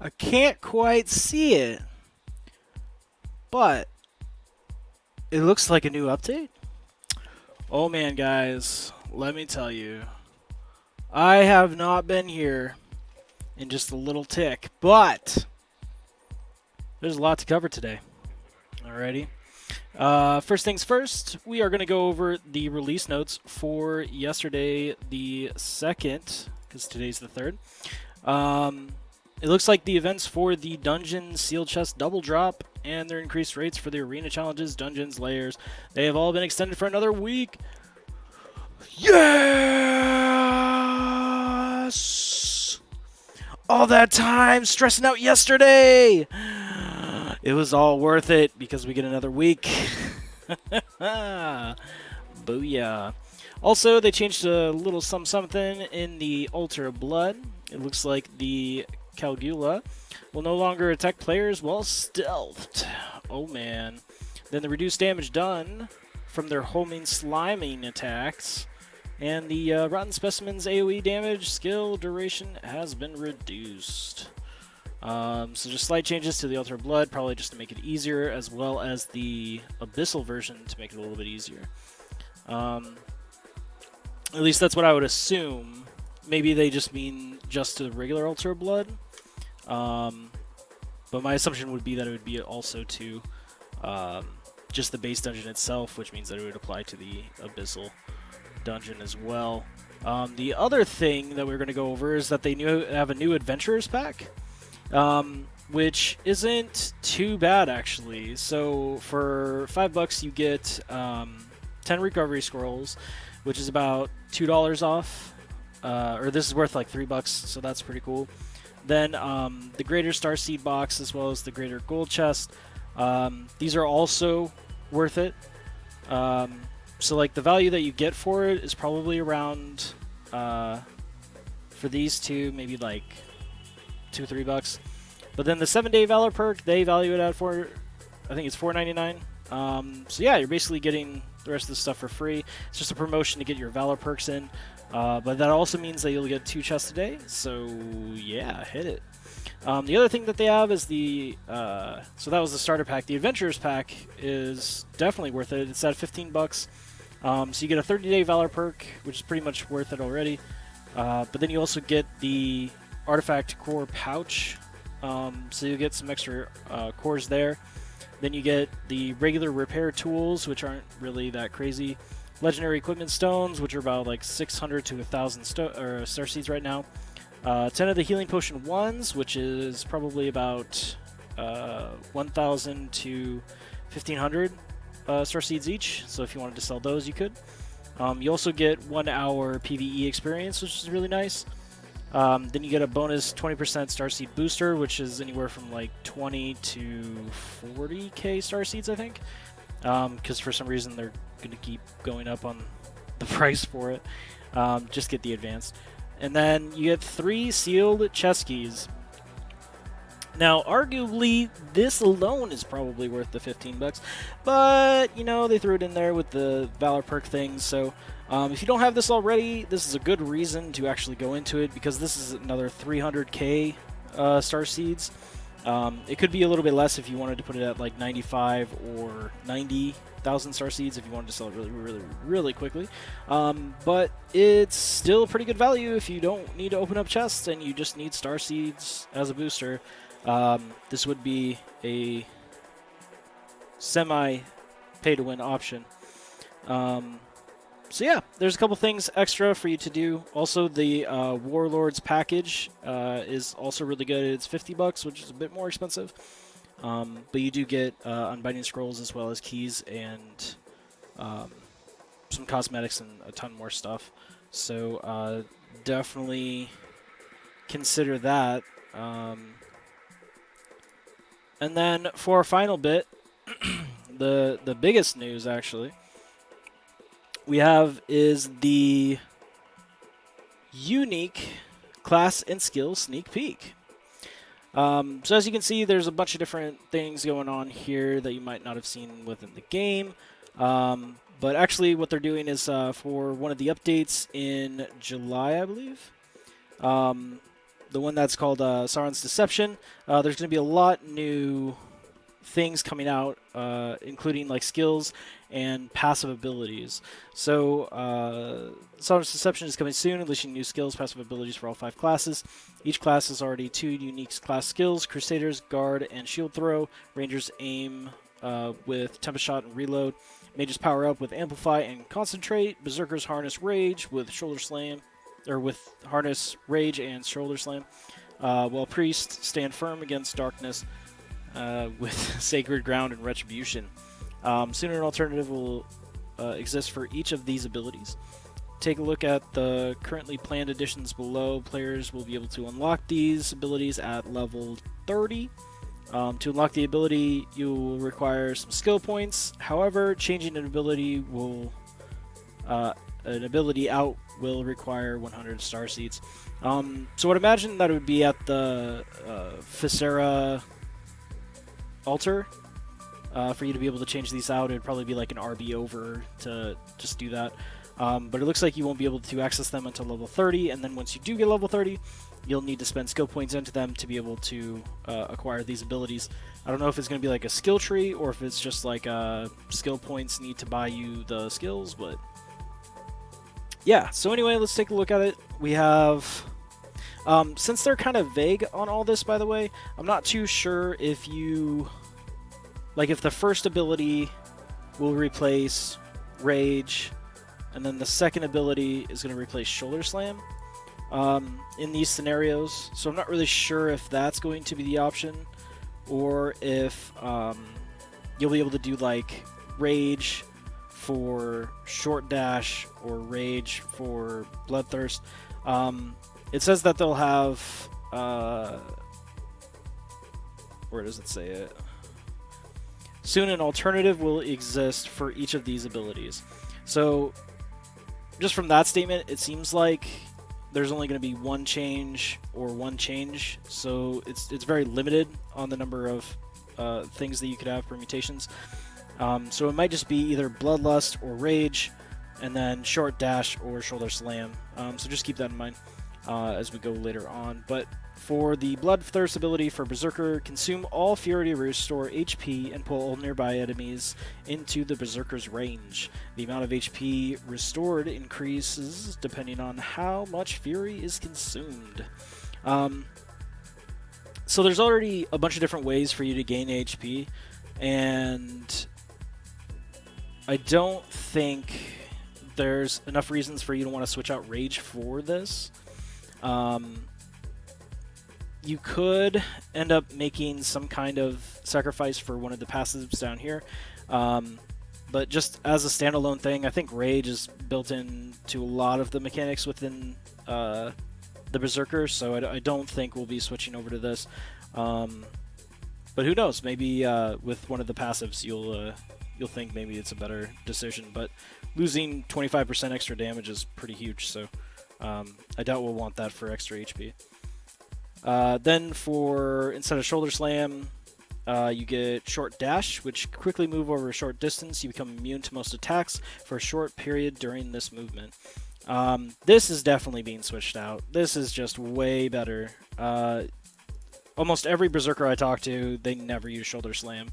I can't quite see it, but it looks like a new update. Oh man, guys, let me tell you, I have not been here in just a little tick, but there's a lot to cover today. Alrighty. First things first, we are going to go over the release notes for yesterday, the 2nd, because today's the 3rd. It looks like the events for the Dungeon Seal Chest Double Drop and their increased rates for the Arena Challenges, Dungeons, Layers, they have all been extended for another week. Yes! All that time stressing out yesterday! It was all worth it because we get another week. Booyah. Also, they changed a little something in the Altar of Blood. It looks like the Calgula will no longer attack players while stealthed. Oh man. Then the reduced damage done from their homing sliming attacks. And the Rotten Specimen's AoE damage skill duration has been reduced. So just slight changes to the Altar of Blood, probably just to make it easier, as well as the Abyssal version to make it a little bit easier. At least that's what I would assume. Maybe they just mean just to the regular Altar of Blood. But my assumption would be that it would be also to just the base dungeon itself, which means that it would apply to the Abyssal dungeon as well. The other thing that we're going to go over is that they have a new Adventurers pack. Which isn't too bad actually. So for $5 you get 10 recovery scrolls, which is about $2 off. Or this is worth like $3, so that's pretty cool. Then the Greater Starseed box as well as the Greater Gold chest. These are also worth it. So like the value that you get for it is probably around for these two maybe like $2 or $3. But then the 7-day Valor perk, they value it at I think it's $4.99. So yeah, you're basically getting the rest of the stuff for free. It's just a promotion to get your Valor perks in. But that also means that you'll get 2 chests a day. So yeah, hit it. The other thing that they have is so that was the starter pack. The Adventurers pack is definitely worth it. It's at $15. So you get a 30-day Valor perk, which is pretty much worth it already. But then you also get the Artifact Core pouch, so you get some extra cores there. Then you get the regular repair tools, which aren't really that crazy. Legendary equipment stones, which are about like 600 to 1,000 star seeds right now. 10 of the healing potion ones, which is probably about 1,000 to 1,500 star seeds each. So if you wanted to sell those, you could. You also get 1 hour PvE experience, which is really nice. Then you get a bonus 20% starseed booster, which is anywhere from like 20 to 40k starseeds, I think. Because for some reason they're going to keep going up on the price for it. Just get the advanced. And then you get 3 sealed chest keys. Now, arguably, this alone is probably worth the $15, but, you know, they threw it in there with the Valor perk thing, so if you don't have this already, this is a good reason to actually go into it, because this is another 300k star seeds. It could be a little bit less if you wanted to put it at like 95 or 90,000 star seeds if you wanted to sell it really quickly. But it's still pretty good value if you don't need to open up chests and you just need star seeds as a booster. This would be a semi-pay-to-win option. So yeah, there's a couple things extra for you to do. Also, the Warlords package is also really good. It's $50, which is a bit more expensive. But you do get Unbinding Scrolls as well as keys and some cosmetics and a ton more stuff. So definitely consider that. And then for our final bit, the biggest news actually we have is the unique class and skill sneak peek. So as you can see, there's a bunch of different things going on here that you might not have seen within the game. But actually what they're doing is for one of the updates in July, I believe, the one that's called Sauron's Deception. There's going to be a lot new things coming out, including like skills and passive abilities. So Sauron's Deception is coming soon, unleashing new skills, passive abilities for all 5 classes. Each class has already 2 unique class skills: Crusaders, Guard, and Shield Throw. Rangers aim with Tempest Shot and Reload. Mages power up with Amplify and Concentrate. Berserkers harness Rage with Shoulder Slam, or with harness Rage and Shoulder Slam. While Priests stand firm against darkness with Sacred Ground and Retribution. Soon an alternative will exist for each of these abilities. Take a look at the currently planned additions below. Players will be able to unlock these abilities at level 30. To unlock the ability, you will require some skill points. However, changing an ability out will require 100 star seeds. So I'd imagine that it would be at the Viscera altar. For you to be able to change these out, it would probably be like an RB over to just do that. But it looks like you won't be able to access them until level 30, and then once you do get level 30, you'll need to spend skill points into them to be able to acquire these abilities. I don't know if it's going to be like a skill tree, or if it's just like skill points need to buy you the skills, but yeah. So anyway, let's take a look at it. We have, since they're kind of vague on all this, by the way, I'm not too sure if you, like if the first ability will replace Rage, and then the second ability is going to replace Shoulder Slam in these scenarios. So I'm not really sure if that's going to be the option, or if you'll be able to do like Rage for Short Dash or Rage for Bloodthirst. It says that they'll have... where does it say it? Soon an alternative will exist for each of these abilities. So just from that statement, it seems like there's only going to be one change or one change. So it's very limited on the number of things that you could have, permutations. So it might just be either Bloodlust or Rage, and then Short Dash or Shoulder Slam. So just keep that in mind as we go later on. But for the Bloodthirst ability for Berserker, consume all Fury to restore HP and pull all nearby enemies into the Berserker's range. The amount of HP restored increases depending on how much Fury is consumed. So there's already a bunch of different ways for you to gain HP, and I don't think there's enough reasons for you to want to switch out Rage for this. You could end up making some kind of sacrifice for one of the passives down here. But just as a standalone thing, I think Rage is built into a lot of the mechanics within the Berserker, so I don't think we'll be switching over to this. But who knows? Maybe with one of the passives, you'll think maybe it's a better decision. But losing 25% extra damage is pretty huge, so I doubt we'll want that for extra HP. Then for, instead of Shoulder Slam, you get Short Dash, which quickly move over a short distance. You become immune to most attacks for a short period during this movement. This is definitely being switched out. This is just way better. Almost every Berserker I talk to, they never use Shoulder Slam.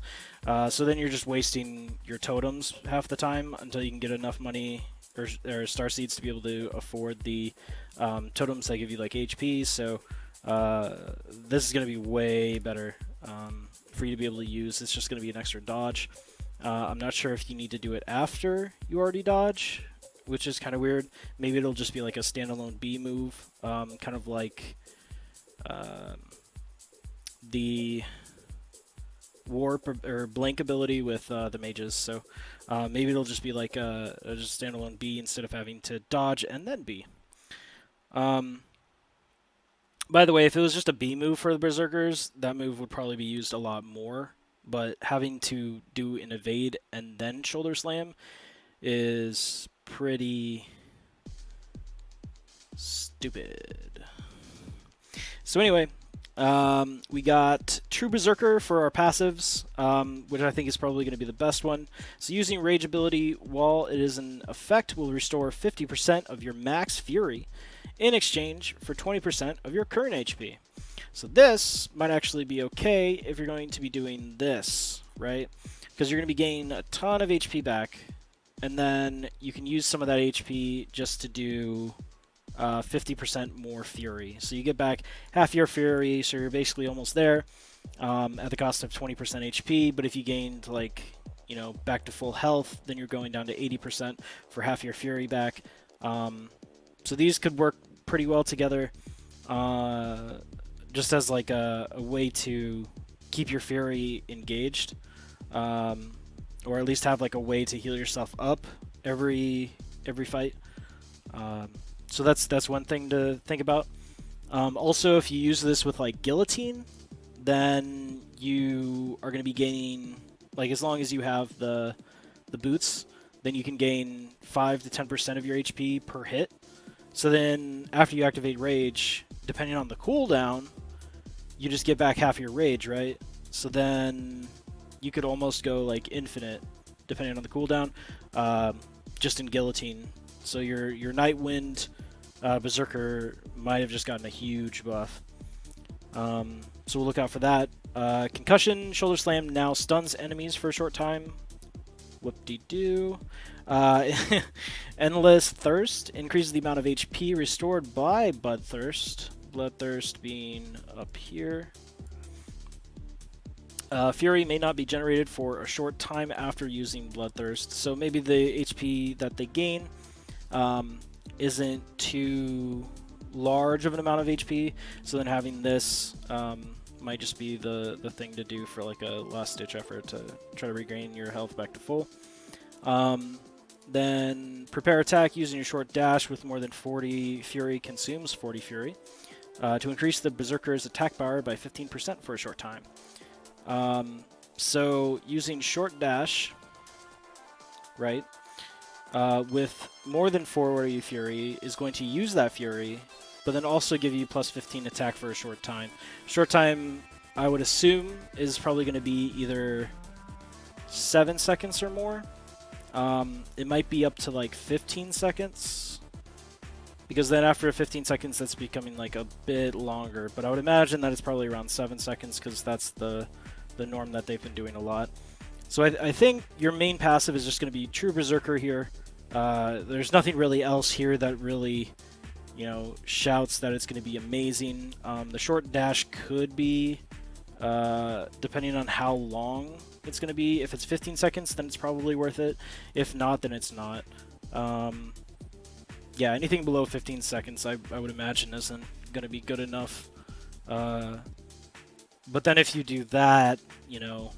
So then you're just wasting your totems half the time until you can get enough money or star seeds to be able to afford the totems that give you like HP. So this is going to be way better for you to be able to use. It's just going to be an extra dodge. I'm not sure if you need to do it after you already dodge, which is kind of weird. Maybe it'll just be like a standalone B move, kind of like the Warp or Blink ability with the mages. So maybe it'll just be like a just standalone B instead of having to dodge and then B. By the way, if it was just a B move for the Berserkers, that move would probably be used a lot more. But having to do an evade and then Shoulder Slam is pretty stupid. So anyway, we got True Berserker for our passives, which I think is probably going to be the best one. So using Rage ability while it is in effect will restore 50% of your max Fury in exchange for 20% of your current HP. So this might actually be okay if you're going to be doing this, right? Because you're going to be gaining a ton of HP back, and then you can use some of that HP just to do 50% more Fury. So you get back half your Fury, so you're basically almost there at the cost of 20% HP. But if you gained, like, you know, back to full health, then you're going down to 80% for half your Fury back. So these could work pretty well together, just as like a way to keep your Fury engaged, or at least have like a way to heal yourself up every fight. So that's one thing to think about. Also, if you use this with like Guillotine, then you are going to be gaining, like, as long as you have the boots, then you can gain 5 to 10% of your HP per hit. So then after you activate Rage, depending on the cooldown, you just get back half your Rage, right? So then you could almost go like infinite depending on the cooldown, just in Guillotine. So your Nightwind Berserker might have just gotten a huge buff. So we'll look out for that. Concussion, Shoulder Slam now stuns enemies for a short time. Whoop-de-doo. Endless Thirst increases the amount of HP restored by Bloodthirst. Bloodthirst being up here. Fury may not be generated for a short time after using Bloodthirst. So maybe the HP that they gain isn't too large of an amount of HP. So then having this might just be the thing to do for like a last-ditch effort to try to regain your health back to full. Then prepare attack using your short dash with more than 40 Fury consumes 40 Fury to increase the Berserker's attack power by 15% for a short time. So using short dash, right, with more than 40 Fury is going to use that Fury, but then also give you plus 15 attack for a short time. Short time, I would assume, is probably going to be either 7 seconds or more. It might be up to like 15 seconds, because then after 15 seconds, that's becoming like a bit longer. But I would imagine that it's probably around 7 seconds, because that's the norm that they've been doing a lot. So I think your main passive is just going to be True Berserker here. There's nothing really else here that really, you know, shouts that it's going to be amazing. The short dash could be, depending on how long it's going to be. If it's 15 seconds, then it's probably worth it. If not, then it's not. Yeah, anything below 15 seconds, I would imagine isn't going to be good enough. But then if you do that, you know,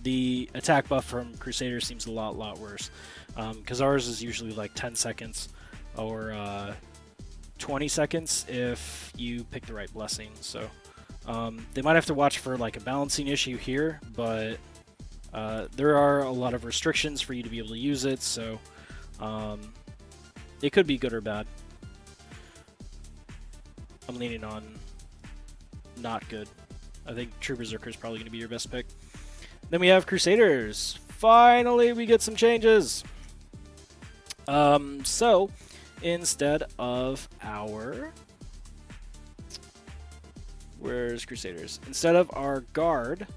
the attack buff from Crusader seems a lot worse. Because ours is usually like 10 seconds or 20 seconds if you pick the right blessing. So they might have to watch for like a balancing issue here, but there are a lot of restrictions for you to be able to use it, so it could be good or bad. I'm leaning on not good. I think True Berserker is probably going to be your best pick. Then we have Crusaders. Finally, we get some changes. So instead of our... Where's Crusaders? Instead of our guard,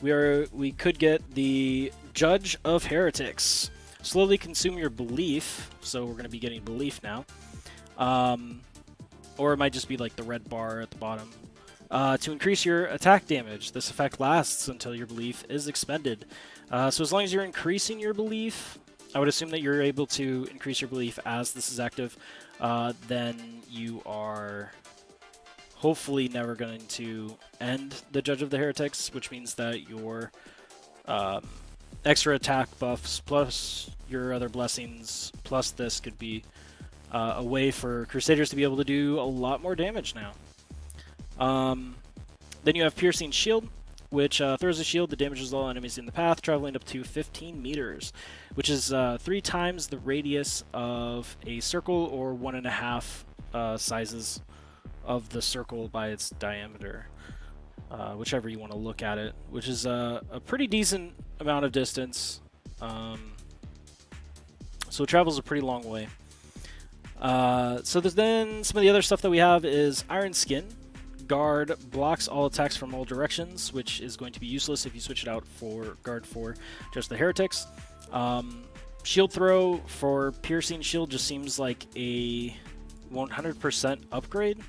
we could get the Judge of Heretics. Slowly consume your belief. So we're going to be getting belief now. Or it might just be like the red bar at the bottom. To increase your attack damage. This effect lasts until your belief is expended. So as long as you're increasing your belief, I would assume that you're able to increase your belief as this is active. Then you are hopefully never going to end the Judge of the Heretics, which means that your extra attack buffs plus your other blessings plus this could be a way for Crusaders to be able to do a lot more damage now. Then you have Piercing Shield, which throws a shield that damages all enemies in the path, traveling up to 15 meters, which is 3 times the radius of a circle or 1.5 sizes of the circle by its diameter, whichever you want to look at it, which is a pretty decent amount of distance. So it travels a pretty long way. So there's then some of the other stuff that we have is Iron Skin. Guard blocks all attacks from all directions, which is going to be useless if you switch it out for Guard for just the Heretics. Shield Throw for Piercing Shield just seems like a 100% upgrade.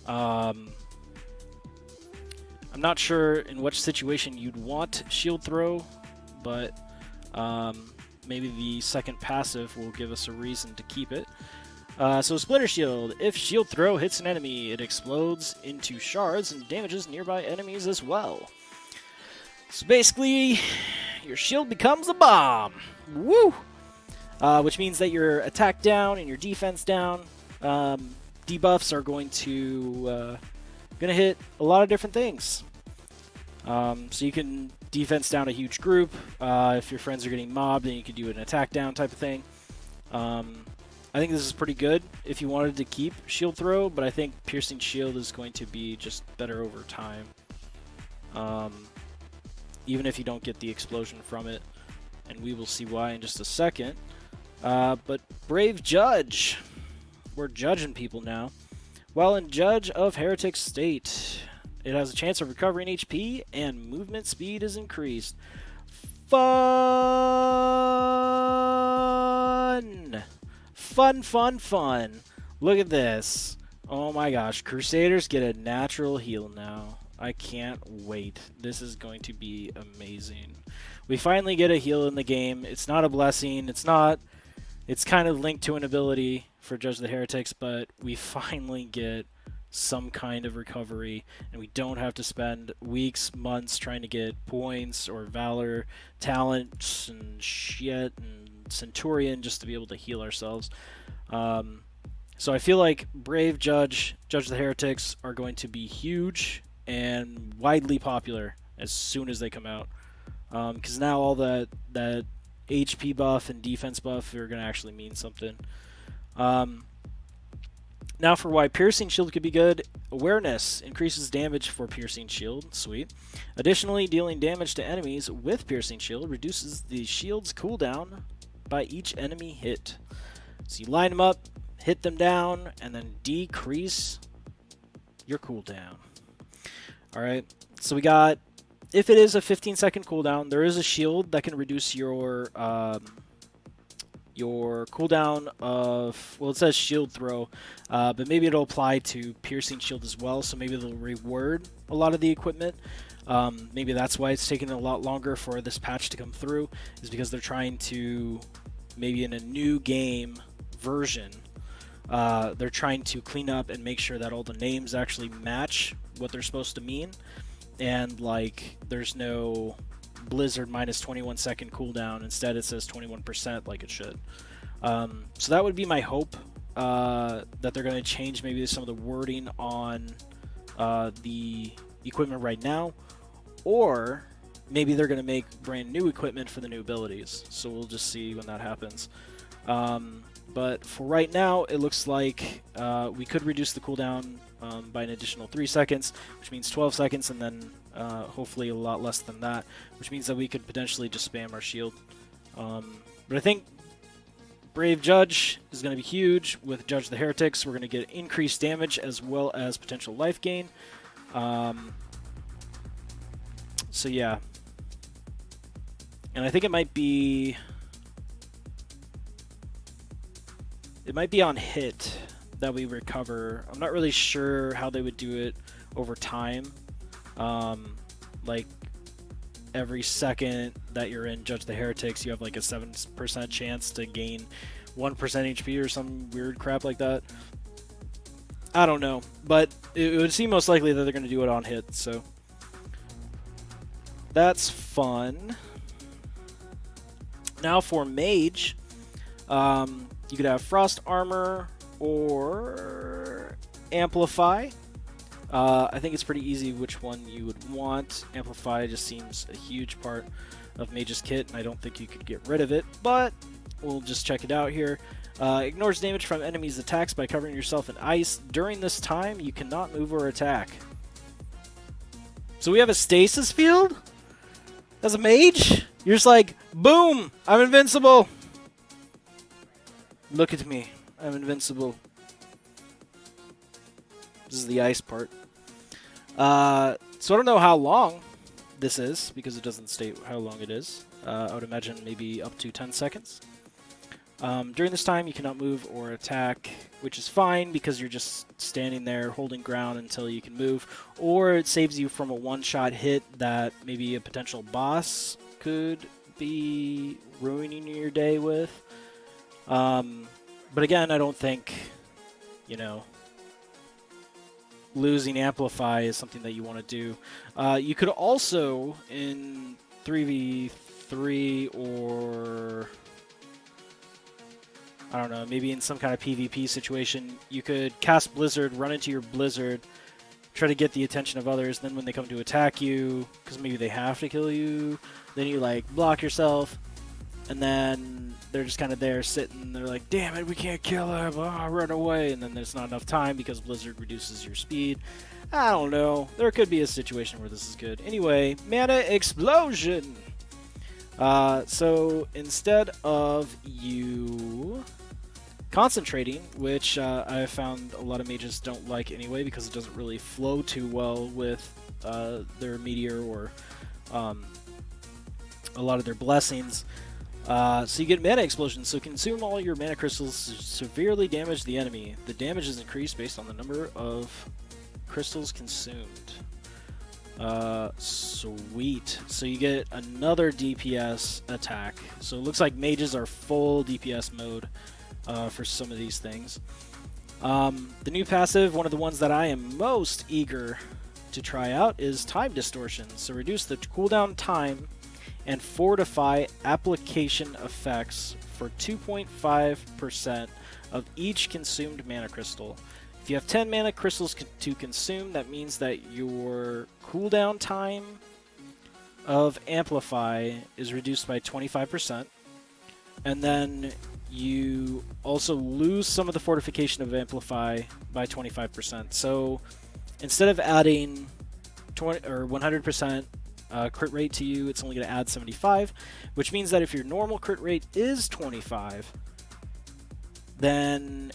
I'm not sure in which situation you'd want Shield Throw, but maybe the second passive will give us a reason to keep it. So Splinter Shield. If Shield Throw hits an enemy, it explodes into shards and damages nearby enemies as well. So basically, your shield becomes a bomb. Woo! Which means that your attack down and your defense down. Debuffs are going to hit a lot of different things. So you can defense down a huge group. If your friends are getting mobbed, then you can do an attack down type of thing. I think this is pretty good if you wanted to keep Shield Throw, but I think Piercing Shield is going to be just better over time. Even if you don't get the explosion from it, and we will see why in just a second. But Brave Judge. We're judging people now. While in Judge of Heretic State, it has a chance of recovering HP, and movement speed is increased. Fun! Fun, fun, fun. Look at this. Oh my gosh. Crusaders get a natural heal now. I can't wait. This is going to be amazing. We finally get a heal in the game. It's not a blessing. It's not. It's kind of linked to an ability for Judge the Heretics, but we finally get some kind of recovery, and we don't have to spend weeks, months trying to get points or valor, talents, and shit, and Centurion just to be able to heal ourselves. So I feel like Brave Judge, Judge the Heretics are going to be huge and widely popular as soon as they come out. Because now all that HP buff and defense buff are going to actually mean something. Now for why Piercing Shield could be good. Awareness increases damage for Piercing Shield. Sweet. Additionally, dealing damage to enemies with Piercing Shield reduces the shield's cooldown by each enemy hit. So you line them up, hit them down, and then decrease your cooldown. Alright, so we got, if it is a 15-second cooldown, there is a shield that can reduce your cooldown of, well, it says Shield Throw, but maybe it'll apply to Piercing Shield as well, so maybe they'll reword a lot of the equipment. Maybe that's why it's taking a lot longer for this patch to come through, is because they're trying to, maybe in a new game version, they're trying to clean up and make sure that all the names actually match what they're supposed to mean, and like there's no Blizzard minus 21 second cooldown. Instead it says 21% like it should. So that would be my hope, that they're going to change maybe some of the wording on the equipment right now, or maybe they're going to make brand new equipment for the new abilities. So we'll just see when that happens. But for right now, it looks like we could reduce the cooldown by an additional 3 seconds, which means 12 seconds, and then hopefully a lot less than that, which means that we could potentially just spam our shield. But I think Brave Judge is going to be huge. With Judge the Heretics, we're going to get increased damage as well as potential life gain. So yeah. And I think it might be on hit that we recover. I'm not really sure how they would do it over time. Like every second that you're in Judge the Heretics, you have like a 7% chance to gain 1% HP or some weird crap like that. I don't know, but it would seem most likely that they're going to do it on hit, so that's fun. Now for Mage, you could have Frost Armor or Amplify. I think it's pretty easy which one you would want. Amplify just seems a huge part of Mage's kit, and I don't think you could get rid of it, but we'll just check it out here. Ignores damage from enemies' attacks by covering yourself in ice. During this time, you cannot move or attack. So we have a stasis field? As a mage? You're just like, boom! I'm invincible! Look at me. I'm invincible. This is the ice part. So I don't know how long this is, because it doesn't state how long it is. I would imagine maybe up to 10 seconds. During this time, you cannot move or attack, which is fine because you're just standing there holding ground until you can move. Or it saves you from a one-shot hit that maybe a potential boss could be ruining your day with. But again, I don't think, you know, losing Amplify is something that you want to do. You could also, in 3v3 or, I don't know, maybe in some kind of PvP situation, you could cast Blizzard, run into your Blizzard, try to get the attention of others, then when they come to attack you, because maybe they have to kill you, then you, like, block yourself, and then they're just kind of there sitting, they're like, damn it, we can't kill him, run away, and then there's not enough time because Blizzard reduces your speed. I don't know. There could be a situation where this is good. Anyway, Mana Explosion! So instead of you concentrating, which I found a lot of mages don't like anyway because it doesn't really flow too well with their meteor or a lot of their blessings. So you get Mana Explosion, so consume all your mana crystals to severely damage the enemy. The damage is increased based on the number of crystals consumed. Sweet. So you get another DPS attack. So it looks like mages are full DPS mode for some of these things. The new passive, one of the ones that I am most eager to try out, is Time Distortion. So reduce the cooldown time and fortify application effects for 2.5% of each consumed mana crystal. If you have 10 mana crystals to consume, that means that your cooldown time of Amplify is reduced by 25%. And then you also lose some of the fortification of Amplify by 25%. So instead of adding 20 or 100% crit rate to you, it's only going to add 75, which means that if your normal crit rate is 25, then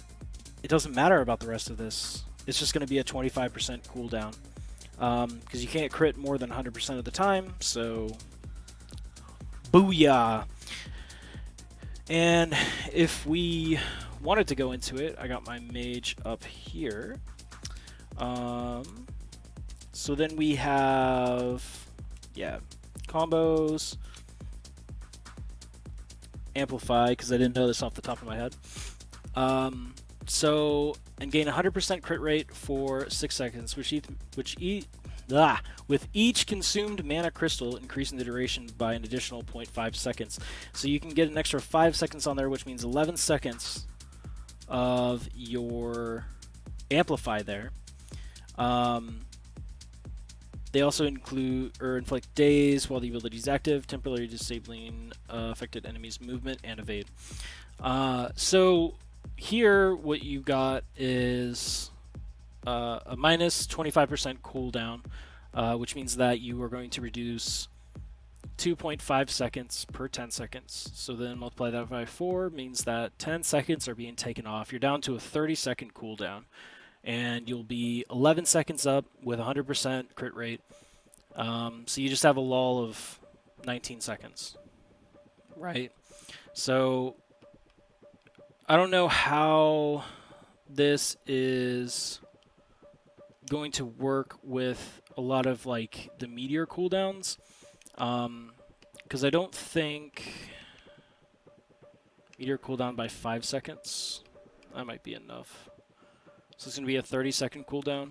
it doesn't matter about the rest of this. It's just going to be a 25% cooldown, because you can't crit more than 100% of the time, so booyah. And if we wanted to go into it, I got my mage up here. So then we have, combos, Amplify, because I didn't know this off the top of my head. And gain 100% crit rate for 6 seconds, with each consumed mana crystal increasing the duration by an additional 0.5 seconds. So you can get an extra 5 seconds on there, which means 11 seconds of your Amplify there. They also inflict daze while the ability is active, temporarily disabling affected enemies' movement and evade. So here, what you got is a minus 25% cooldown, which means that you are going to reduce 2.5 seconds per 10 seconds. So then multiply that by 4 means that 10 seconds are being taken off. You're down to a 30-second cooldown, and you'll be 11 seconds up with 100% crit rate. So you just have a lull of 19 seconds, right? So I don't know how this is going to work with a lot of like the meteor cooldowns, because I don't think meteor cooldown by 5 seconds. That might be enough. So it's going to be a 30-second cooldown.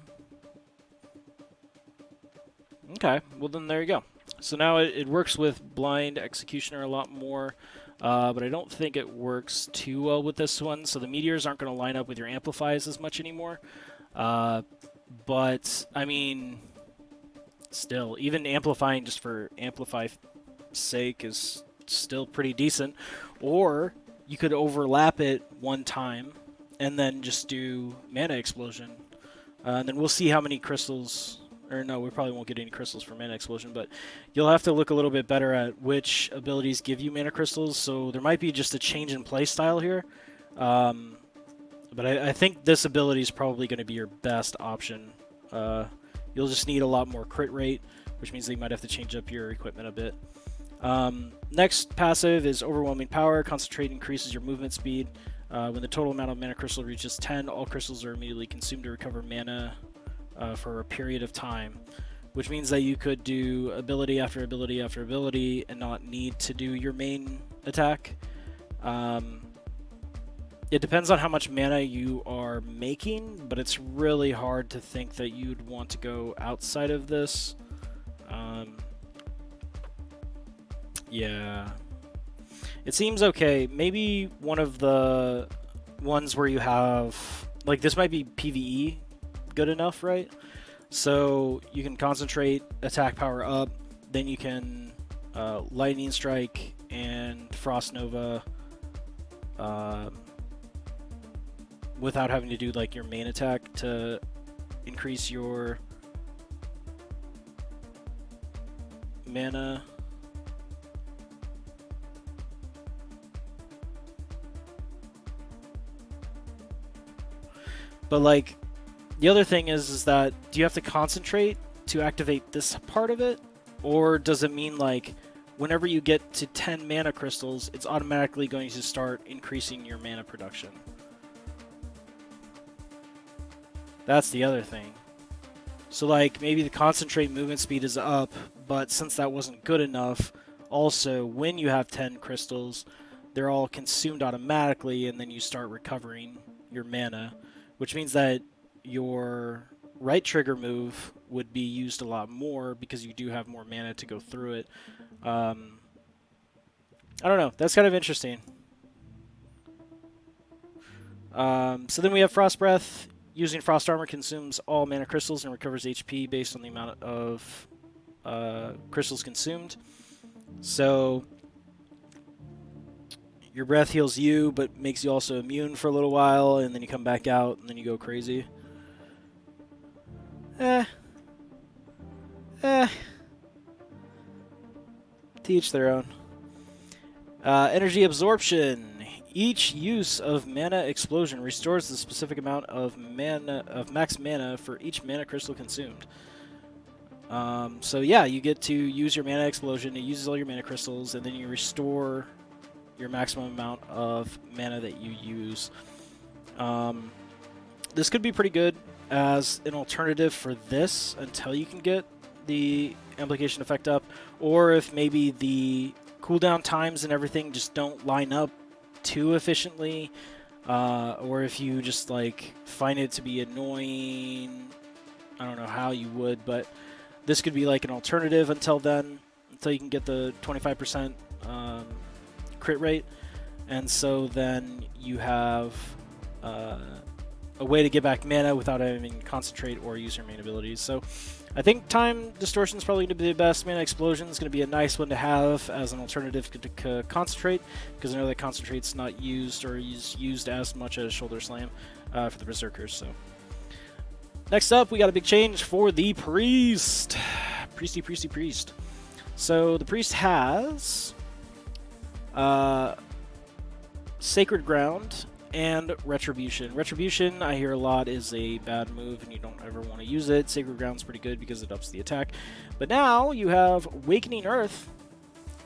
Okay, well then there you go. So now it works with Blind Executioner a lot more, but I don't think it works too well with this one. So the meteors aren't going to line up with your amplifies as much anymore. But, I mean, still, even amplifying just for amplify sake is still pretty decent. Or you could overlap it one time and then just do Mana Explosion. And then we'll see how many crystals, or no, we probably won't get any crystals for Mana Explosion, but you'll have to look a little bit better at which abilities give you Mana Crystals. So there might be just a change in play style here. But I think this ability is probably going to be your best option. You'll just need a lot more crit rate, which means that you might have to change up your equipment a bit. Next passive is Overwhelming Power. Concentrate increases your movement speed. When the total amount of mana crystal reaches 10, all crystals are immediately consumed to recover mana for a period of time, which means that you could do ability after ability after ability and not need to do your main attack. It depends on how much mana you are making, but it's really hard to think that you'd want to go outside of this. Yeah. It seems okay. Maybe one of the ones where you have... Like, this might be PvE good enough, right? So you can concentrate, attack power up, then you can Lightning Strike and Frost Nova without having to do, like, your main attack to increase your mana. But, like, the other thing is that do you have to concentrate to activate this part of it? Or does it mean, like, whenever you get to 10 mana crystals, it's automatically going to start increasing your mana production? That's the other thing. So, like, maybe the concentrate movement speed is up, but since that wasn't good enough, also, when you have 10 crystals, they're all consumed automatically, and then you start recovering your mana, which means that your right trigger move would be used a lot more because you do have more mana to go through it. I don't know. That's kind of interesting. So then we have Frost Breath. Using Frost Armor consumes all mana crystals and recovers HP based on the amount of crystals consumed. So your breath heals you, but makes you also immune for a little while, and then you come back out, and then you go crazy. To each their own. Energy Absorption. Each use of Mana Explosion restores the specific amount of max mana for each mana crystal consumed. So yeah, you get to use your Mana Explosion. It uses all your mana crystals, and then you restore your maximum amount of mana that you use. This could be pretty good as an alternative for this until you can get the amplification effect up, or if maybe the cooldown times and everything just don't line up too efficiently, or if you just like find it to be annoying. I don't know how you would, but this could be like an alternative until then, until you can get the 25% crit rate, and so then you have a way to get back mana without having to concentrate or use your main abilities. So I think Time Distortion is probably going to be the best. Mana Explosion is going to be a nice one to have as an alternative to Concentrate, because I know that Concentrate's not used or is used as much as Shoulder Slam for the Berserkers. So next up, we got a big change for the Priest. Priest. So the Priest has Sacred Ground and Retribution. Retribution, I hear a lot, is a bad move and you don't ever want to use it. Sacred Ground's pretty good because it ups the attack. But now you have Awakening Earth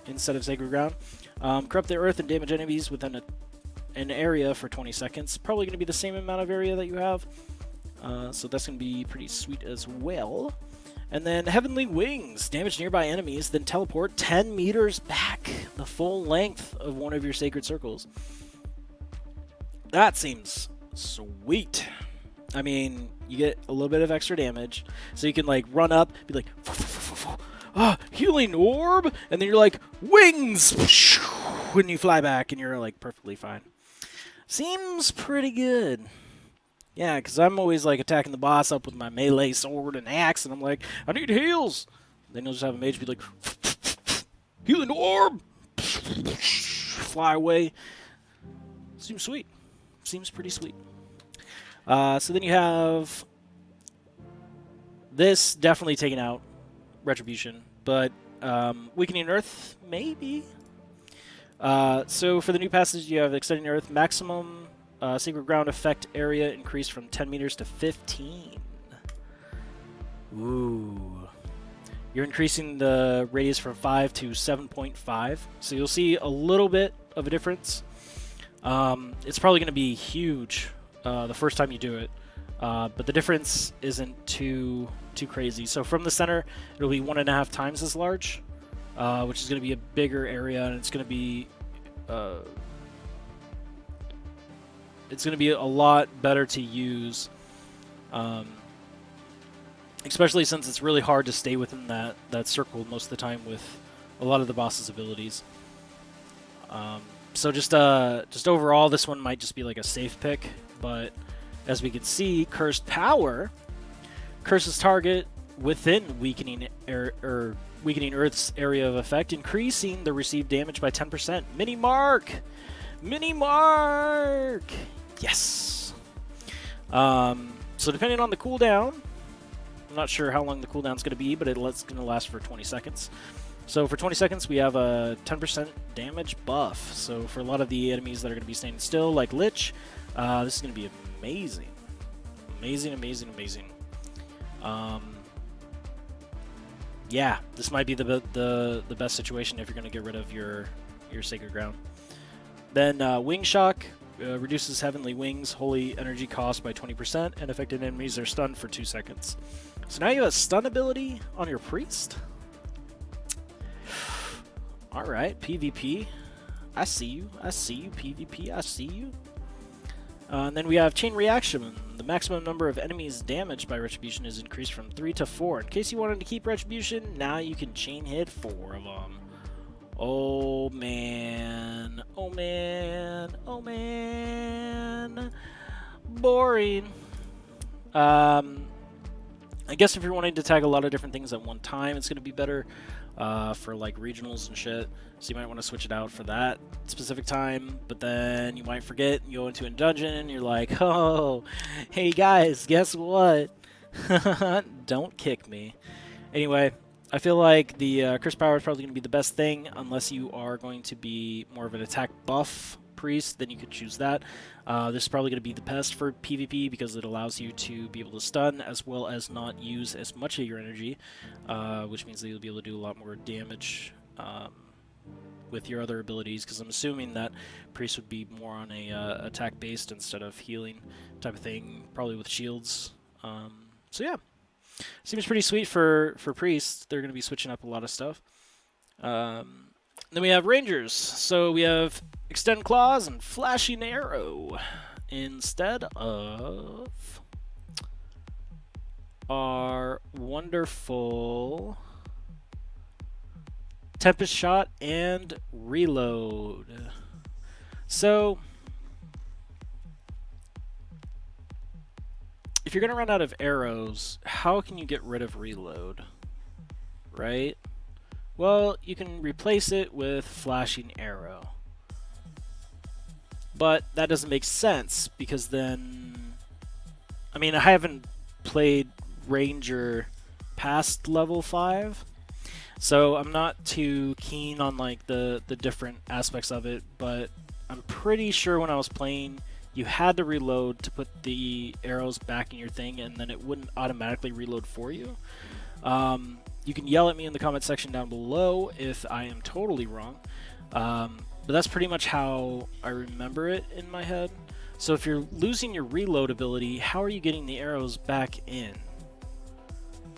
instead of Sacred Ground. Corrupt the earth and damage enemies within an area for 20 seconds. Probably going to be the same amount of area that you have. So that's going to be pretty sweet as well. And then Heavenly Wings. Damage nearby enemies, then teleport 10 meters back the full length of one of your Sacred Circles. That seems sweet. I mean, you get a little bit of extra damage, so you can like run up, be like, healing orb, and then you're like, wings, when you fly back, and you're like perfectly fine. Seems pretty good. Yeah, because I'm always like attacking the boss up with my melee sword and axe, and I'm like, I need heals. Then you'll just have a mage be like, healing orb, fly away. Seems sweet. Seems pretty sweet. So then you have this definitely taking out Retribution, but Weakening Earth, maybe. So for the new passage, you have Extending Earth, maximum Sacred Ground effect area increased from 10 meters to 15. Ooh. You're increasing the radius from 5 to 7.5. So you'll see a little bit of a difference. It's probably going to be huge the first time you do it. But the difference isn't too crazy. So from the center, it'll be 1.5 times as large, which is going to be a bigger area, and it's going to be a lot better to use, especially since it's really hard to stay within that circle most of the time with a lot of the boss's abilities. So just overall, this one might just be like a safe pick, but as we can see, Cursed Power curses target within weakening Earth's area of effect, increasing the received damage by 10%. Mini Mark! Mini Mark! Yes! So depending on the cooldown, I'm not sure how long the cooldown is going to be, but it's going to last for 20 seconds. So for 20 seconds, we have a 10% damage buff. So for a lot of the enemies that are going to be standing still, like Lich, this is going to be amazing. Amazing, amazing, amazing. Yeah, this might be the best situation if you're going to get rid of your Sacred Ground. Then Wing Shock reduces Heavenly Wings holy energy cost by 20%, and affected enemies are stunned for 2 seconds. So now you have a stun ability on your Priest? Alright, PvP. I see you. I see you, PvP. I see you. And then we have Chain Reaction. The maximum number of enemies damaged by Retribution is increased from 3 to 4. In case you wanted to keep Retribution, now you can chain hit 4 of them. Oh man. Oh man. Oh man. Boring. I guess if you're wanting to tag a lot of different things at one time, it's going to be better for like regionals and shit. So you might want to switch it out for that specific time, but then you might forget and go into a dungeon and you're like, oh, hey guys, guess what? Don't kick me. Anyway, I feel like the Curse Power is probably going to be the best thing unless you are going to be more of an attack buff priest, then you could choose that. This is probably going to be the best for PvP because it allows you to be able to stun as well as not use as much of your energy, which means that you'll be able to do a lot more damage with your other abilities, because I'm assuming that priest would be more on a attack based instead of healing type of thing, probably with shields. So yeah, seems pretty sweet for priests. They're going to be switching up a lot of stuff. Then we have Rangers. So we have Extend Claws and Flashing Arrow instead of our wonderful Tempest Shot and Reload. So if you're going to run out of arrows, how can you get rid of Reload? Right? Well, you can replace it with Flashing Arrow. But that doesn't make sense, because then... I mean, I haven't played Ranger past level 5, so I'm not too keen on like the different aspects of it, but I'm pretty sure when I was playing, you had to reload to put the arrows back in your thing, and then it wouldn't automatically reload for you. You can yell at me in the comment section down below if I am totally wrong. But that's pretty much how I remember it in my head. So if you're losing your reload ability, how are you getting the arrows back in?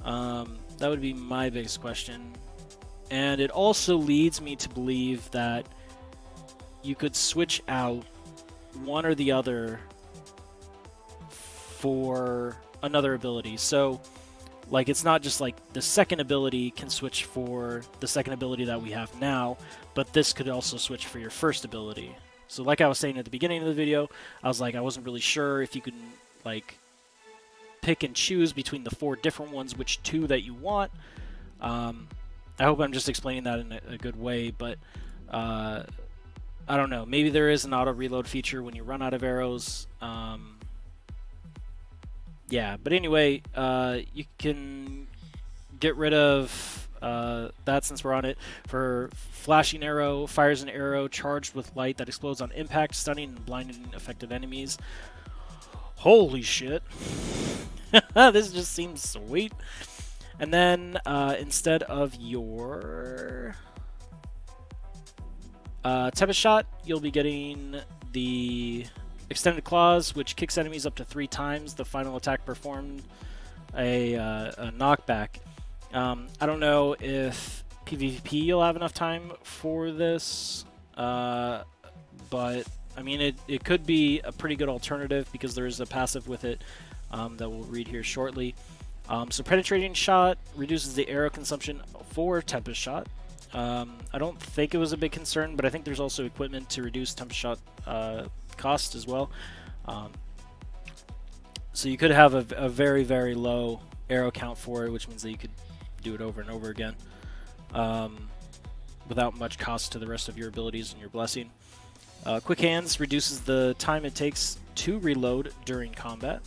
That would be my biggest question. And it also leads me to believe that you could switch out one or the other for another ability. So like, it's not just like the second ability can switch for the second ability that we have now, but this could also switch for your first ability. So like I was saying at the beginning of the video, I was like, I wasn't really sure if you could like pick and choose between the 4 different ones, which 2 that you want. I hope I'm just explaining that in a good way, but I don't know. Maybe there is an auto reload feature when you run out of arrows. Yeah, but anyway, you can get rid of that since we're on it. For flashing arrow, fires an arrow charged with light that explodes on impact, stunning and blinding affected enemies. Holy shit. This just seems sweet. And then instead of your Tempest Shot, you'll be getting the Extended Claws, which kicks enemies up to 3 times. The final attack performed a knockback. I don't know if PvP you'll have enough time for this, but I mean it could be a pretty good alternative because there is a passive with it that we'll read here shortly. So Penetrating Shot reduces the arrow consumption for Tempest Shot. I don't think it was a big concern, but I think there's also equipment to reduce Tempest Shot cost as well. So you could have a very, very low arrow count for it, which means that you could do it over and over again without much cost to the rest of your abilities and your blessing. Quick Hands reduces the time it takes to reload during combat.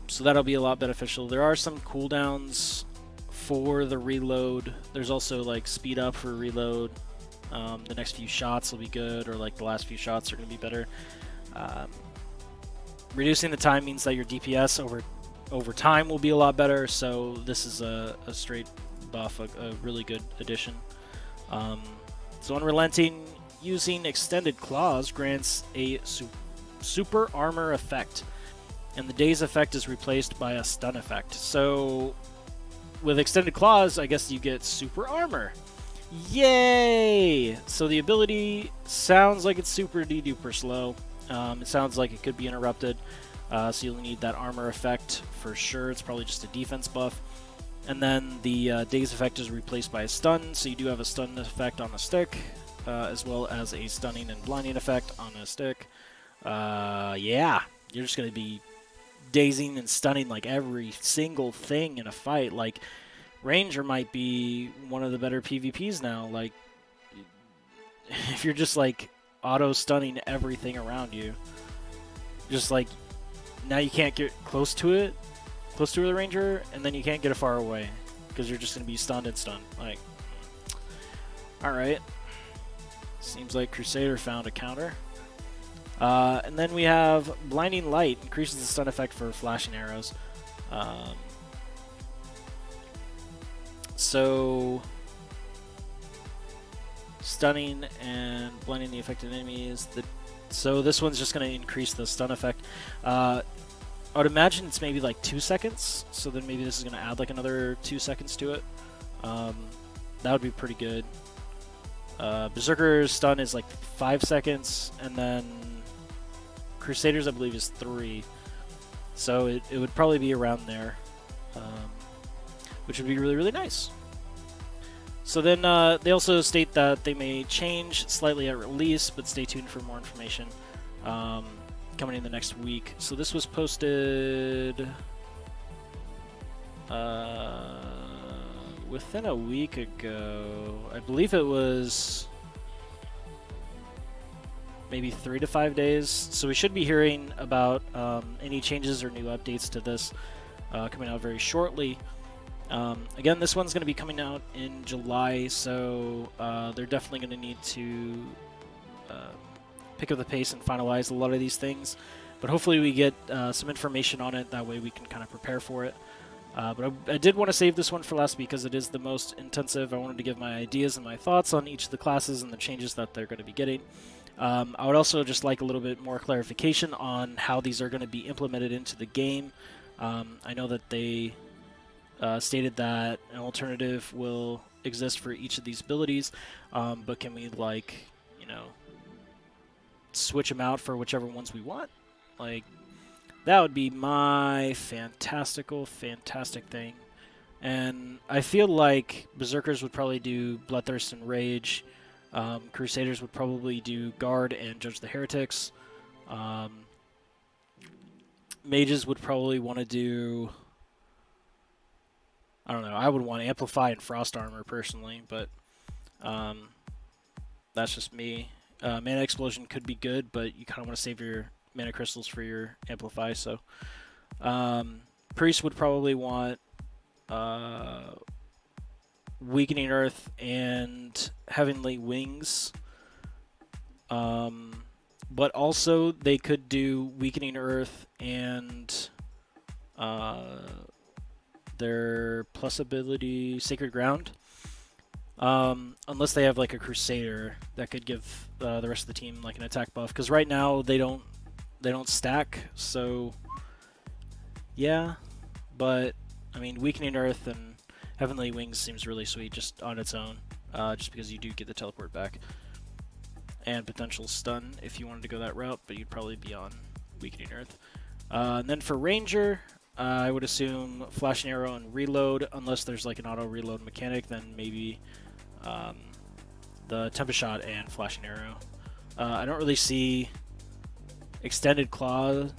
So that'll be a lot beneficial. There are some cooldowns for the reload. There's also like speed up for reload. The next few shots will be good, or like the last few shots are going to be better. Reducing the time means that your DPS over time will be a lot better, so this is a straight buff, a really good addition. So Unrelenting, using Extended Claws grants a super armor effect, and the Daze effect is replaced by a stun effect. So with Extended Claws, I guess you get super armor. Yay! So the ability sounds like it's super duper slow. It sounds like it could be interrupted, so you'll need that armor effect for sure. It's probably just a defense buff. And then the Daze effect is replaced by a stun, so you do have a stun effect on a stick, as well as a stunning and blinding effect on a stick. Yeah, you're just going to be dazing and stunning like every single thing in a fight. Like, Ranger might be one of the better PvPs now. Like, if you're just like auto-stunning everything around you, just like, now you can't get close to the Ranger, and then you can't get it far away, because you're just going to be stunned and stunned. Like, alright. Seems like Crusader found a counter. And then we have Blinding Light, increases the stun effect for flashing arrows. So stunning and blinding the affected enemies. So this one's just going to increase the stun effect. I would imagine it's maybe like 2 seconds, so then maybe this is going to add like another 2 seconds to it. That would be pretty good. Berserker's stun is like 5 seconds, and then Crusader's I believe is 3. So it would probably be around there, which would be really, really nice. So then they also state that they may change slightly at release, but stay tuned for more information coming in the next week. So this was posted within a week ago. I believe it was maybe 3 to 5 days. So we should be hearing about any changes or new updates to this coming out very shortly. Again, this one's going to be coming out in July, so they're definitely going to need to pick up the pace and finalize a lot of these things. But hopefully we get some information on it, that way we can kind of prepare for it. But I did want to save this one for last because it is the most intensive. I wanted to give my ideas and my thoughts on each of the classes and the changes that they're going to be getting. I would also just like a little bit more clarification on how these are going to be implemented into the game. I know that they stated that an alternative will exist for each of these abilities, but can we, like, you know, switch them out for whichever ones we want? Like, that would be my fantastic thing. And I feel like Berserkers would probably do Bloodthirst and Rage. Crusaders would probably do Guard and Judge the Heretics. Mages would probably want to do, I don't know, I would want Amplify and Frost Armor personally, but that's just me. Mana Explosion could be good, but you kind of want to save your Mana Crystals for your Amplify, so. Priest would probably want Weakening Earth and Heavenly Wings. But also they could do Weakening Earth and their plus ability Sacred Ground. Unless they have like a Crusader that could give the rest of the team like an attack buff. Because right now they don't stack. So yeah, but I mean Weakening Earth and Heavenly Wings seems really sweet just on its own. Just because you do get the teleport back. And potential stun if you wanted to go that route, but you'd probably be on Weakening Earth. And then for Ranger, I would assume Flashing Arrow and Reload, unless there's like an auto reload mechanic, then maybe the Tempest Shot and Flashing Arrow. I don't really see Extended Claw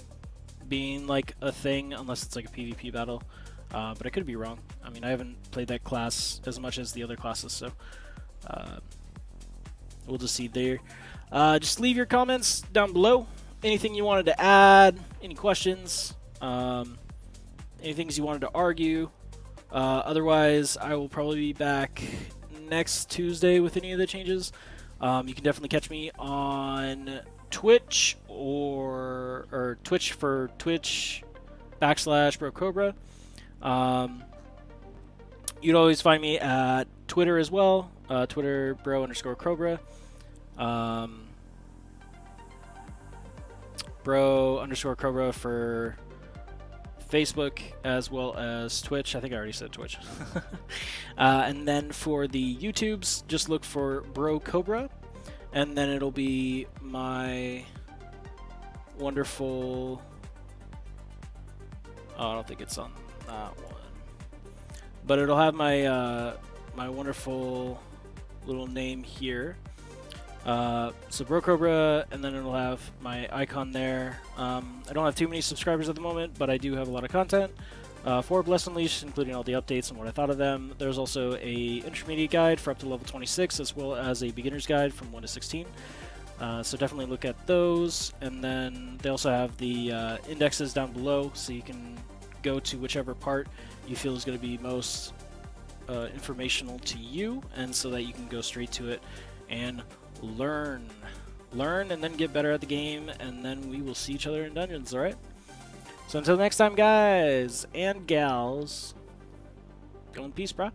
being like a thing unless it's like a PvP battle, but I could be wrong. I mean, I haven't played that class as much as the other classes, so we'll just see there. Just leave your comments down below. Anything you wanted to add, any questions, any things you wanted to argue. Otherwise, I will probably be back next Tuesday with any of the changes. You can definitely catch me on Twitch or Twitch for Twitch.com/Bro Cobra. You'd always find me at Twitter as well. Twitter bro_Cobra. Bro_Cobra for Facebook as well as Twitch. I think I already said Twitch. And then for the YouTubes, just look for Bro Cobra, and then it'll be my wonderful. Oh, I don't think it's on that one, but it'll have my my wonderful little name here. So Bro Cobra, and then it'll have my icon there. I don't have too many subscribers at the moment, but I do have a lot of content for Blessed Unleashed, including all the updates and what I thought of them. There's also a intermediate guide for up to level 26, as well as a beginner's guide from 1 to 16. So definitely look at those, and then they also have the indexes down below, so you can go to whichever part you feel is going to be most informational to you, and so that you can go straight to it and learn, and then get better at the game, and then we will see each other in dungeons, alright? So until next time, guys and gals, go in peace, brah.